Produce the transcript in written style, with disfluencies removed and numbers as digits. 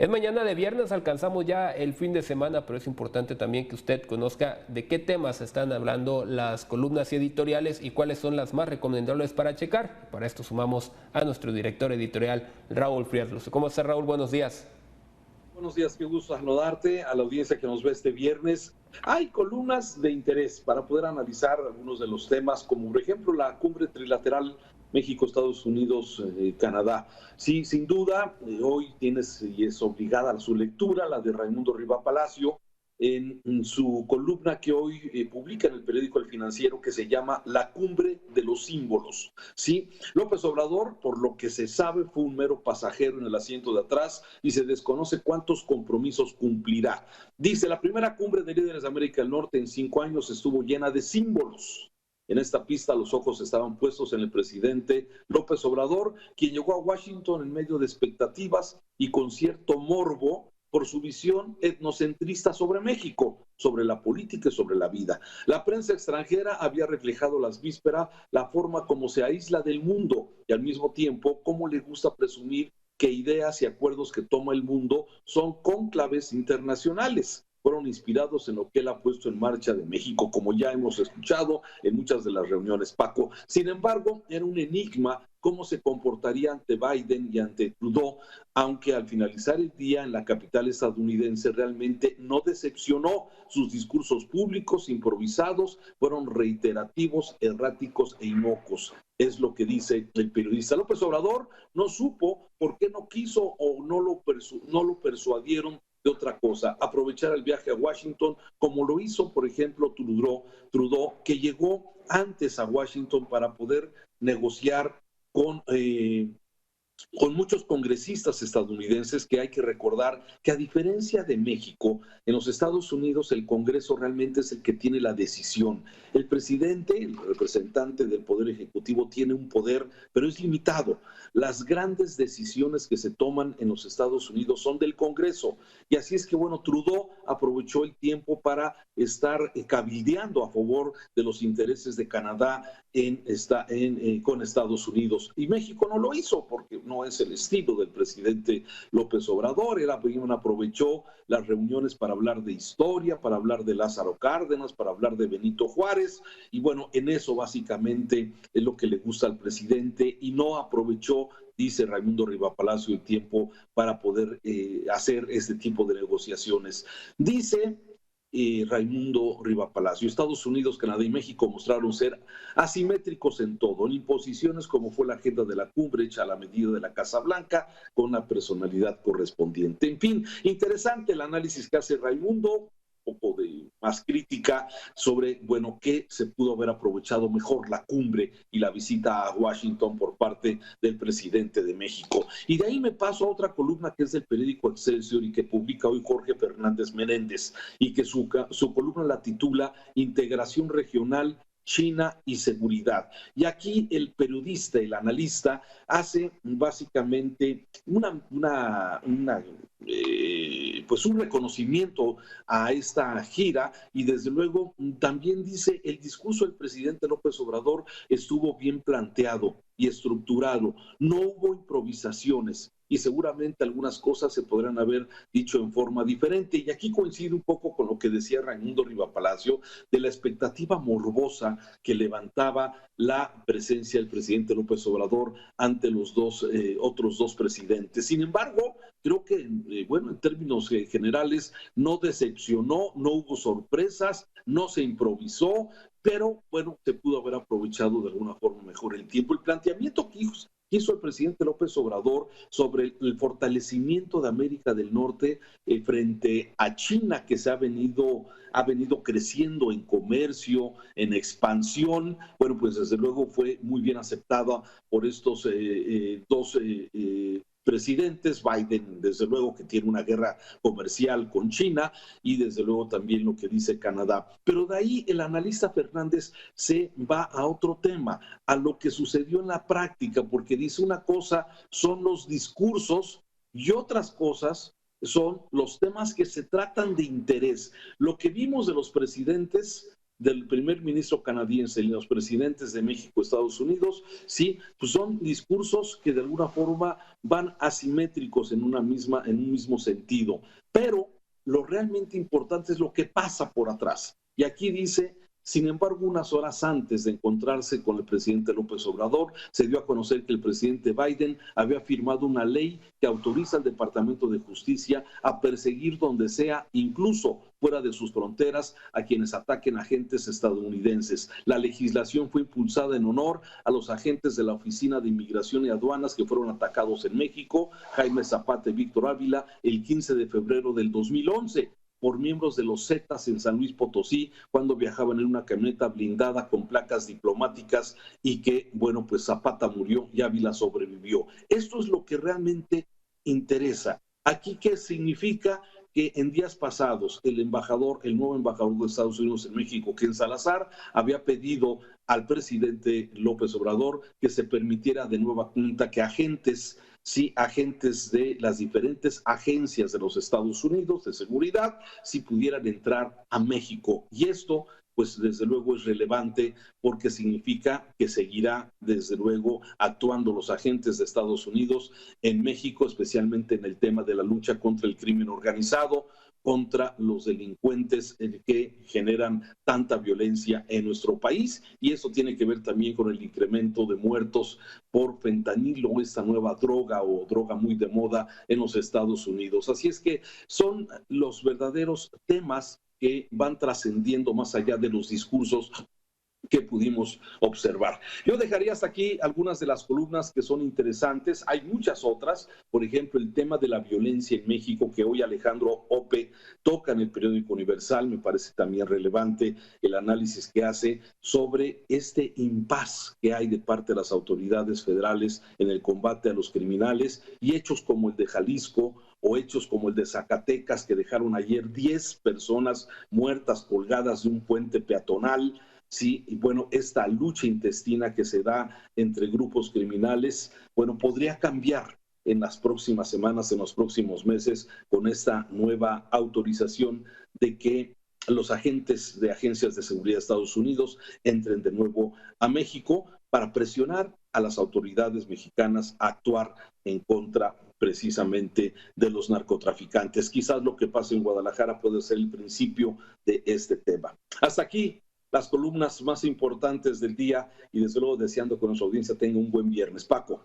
Es mañana de viernes, alcanzamos ya el fin de semana, pero es importante también que usted conozca de qué temas están hablando las columnas editoriales y cuáles son las más recomendables para checar. Para esto sumamos a nuestro director editorial, Raúl Frías. ¿Cómo está, Raúl? Buenos días. Buenos días, qué gusto saludarte a la audiencia que nos ve este viernes. Hay columnas de interés para poder analizar algunos de los temas, como por ejemplo la cumbre trilateral México, Estados Unidos, Canadá. Sí, sin duda, hoy tienes y es obligada su lectura, la de Raimundo Riva Palacio, en su columna que hoy publica en el periódico El Financiero, que se llama La Cumbre de los Símbolos. ¿Sí? López Obrador, por lo que se sabe, fue un mero pasajero en el asiento de atrás y se desconoce cuántos compromisos cumplirá. Dice, la primera cumbre de líderes de América del Norte en 5 años estuvo llena de símbolos. En esta pista los ojos estaban puestos en el presidente López Obrador, quien llegó a Washington en medio de expectativas y con cierto morbo por su visión etnocentrista sobre México, sobre la política y sobre la vida. La prensa extranjera había reflejado las vísperas la forma como se aísla del mundo y al mismo tiempo cómo le gusta presumir que ideas y acuerdos que toma el mundo son cónclaves internacionales. Fueron inspirados en lo que él ha puesto en marcha de México, como ya hemos escuchado en muchas de las reuniones, Paco. Sin embargo, era un enigma cómo se comportaría ante Biden y ante Trudeau, aunque al finalizar el día en la capital estadounidense realmente no decepcionó. Sus discursos públicos improvisados fueron reiterativos, erráticos e inocuos. Es lo que dice el periodista. López Obrador no supo por qué no quiso o no lo persuadieron de otra cosa, aprovechar el viaje a Washington, como lo hizo, por ejemplo, Trudeau, que llegó antes a Washington para poder negociar con muchos congresistas estadounidenses, que hay que recordar que a diferencia de México, en los Estados Unidos el Congreso realmente es el que tiene la decisión. El presidente, el representante del Poder Ejecutivo, tiene un poder, pero es limitado. Las grandes decisiones que se toman en los Estados Unidos son del Congreso. Y así es que, bueno, Trudeau aprovechó el tiempo para estar cabildeando a favor de los intereses de Canadá con Estados Unidos. Y México no lo hizo porque no es el estilo del presidente López Obrador. Él aprovechó las reuniones para hablar de historia, para hablar de Lázaro Cárdenas, para hablar de Benito Juárez, y bueno, en eso básicamente es lo que le gusta al presidente, y no aprovechó, dice Raimundo Riva Palacio, el tiempo para poder hacer este tipo de negociaciones. Dice Raimundo Riva Palacio, Estados Unidos, Canadá y México mostraron ser asimétricos en todo, en imposiciones como fue la agenda de la cumbre hecha a la medida de la Casa Blanca, con la personalidad correspondiente. En fin, interesante el análisis que hace Raimundo, un poco de más crítica sobre, bueno, qué se pudo haber aprovechado mejor la cumbre y la visita a Washington por parte del presidente de México. Y de ahí me paso a otra columna que es del periódico Excelsior y que publica hoy Jorge Fernández Menéndez, y que su columna la titula Integración Regional, China y seguridad. Y aquí el periodista, el analista, hace básicamente pues un reconocimiento a esta gira, y desde luego también dice el discurso del presidente López Obrador estuvo bien planteado y estructurado, no hubo improvisaciones, y seguramente algunas cosas se podrán haber dicho en forma diferente. Y aquí coincide un poco con lo que decía Raimundo Riva Palacio de la expectativa morbosa que levantaba la presencia del presidente López Obrador ante los otros dos presidentes. Sin embargo, creo que, bueno, en términos generales, no decepcionó, no hubo sorpresas, no se improvisó, pero bueno, se pudo haber aprovechado de alguna forma mejor el tiempo. El planteamiento que hizo el presidente López Obrador sobre el fortalecimiento de América del Norte frente a China, que ha venido creciendo en comercio, en expansión, bueno, pues desde luego fue muy bien aceptada por estos dos presidentes. Biden, desde luego, que tiene una guerra comercial con China, y desde luego también lo que dice Canadá. Pero de ahí el analista Fernández se va a otro tema, a lo que sucedió en la práctica, porque dice una cosa son los discursos y otras cosas son los temas que se tratan de interés. Lo que vimos de los presidentes del primer ministro canadiense y los presidentes de México, Estados Unidos, sí, pues son discursos que de alguna forma van asimétricos en un mismo sentido. Pero lo realmente importante es lo que pasa por atrás. Y aquí dice: sin embargo, unas horas antes de encontrarse con el presidente López Obrador, se dio a conocer que el presidente Biden había firmado una ley que autoriza al Departamento de Justicia a perseguir donde sea, incluso fuera de sus fronteras, a quienes ataquen agentes estadounidenses. La legislación fue impulsada en honor a los agentes de la Oficina de Inmigración y Aduanas que fueron atacados en México, Jaime Zapata y Víctor Ávila, el 15 de febrero del 2011. Por miembros de los Zetas en San Luis Potosí, cuando viajaban en una camioneta blindada con placas diplomáticas y que, bueno, pues Zapata murió y Ávila sobrevivió. Esto es lo que realmente interesa. Aquí, ¿qué significa? Que en días pasados el nuevo embajador de Estados Unidos en México, Ken Salazar, había pedido al presidente López Obrador que se permitiera de nueva cuenta que agentes de las diferentes agencias de los Estados Unidos de seguridad, si pudieran entrar a México. Y esto, pues desde luego es relevante porque significa que seguirá desde luego actuando los agentes de Estados Unidos en México, especialmente en el tema de la lucha contra el crimen organizado, contra los delincuentes que generan tanta violencia en nuestro país, y eso tiene que ver también con el incremento de muertos por fentanilo, esta nueva droga o droga muy de moda en los Estados Unidos. Así es que son los verdaderos temas que van trascendiendo más allá de los discursos que pudimos observar. Yo dejaría hasta aquí algunas de las columnas que son interesantes. Hay muchas otras, por ejemplo, el tema de la violencia en México, que hoy Alejandro Ope toca en el periódico Universal. Me parece también relevante el análisis que hace sobre este impas que hay de parte de las autoridades federales en el combate a los criminales, y hechos como el de Jalisco o hechos como el de Zacatecas, que dejaron ayer 10 personas muertas colgadas de un puente peatonal. Sí, y bueno, esta lucha intestina que se da entre grupos criminales, bueno, podría cambiar en las próximas semanas, en los próximos meses, con esta nueva autorización de que los agentes de agencias de seguridad de Estados Unidos entren de nuevo a México para presionar a las autoridades mexicanas a actuar en contra precisamente de los narcotraficantes. Quizás lo que pasa en Guadalajara puede ser el principio de este tema. Hasta aquí las columnas más importantes del día, y desde luego deseando que nuestra audiencia tenga un buen viernes. Paco.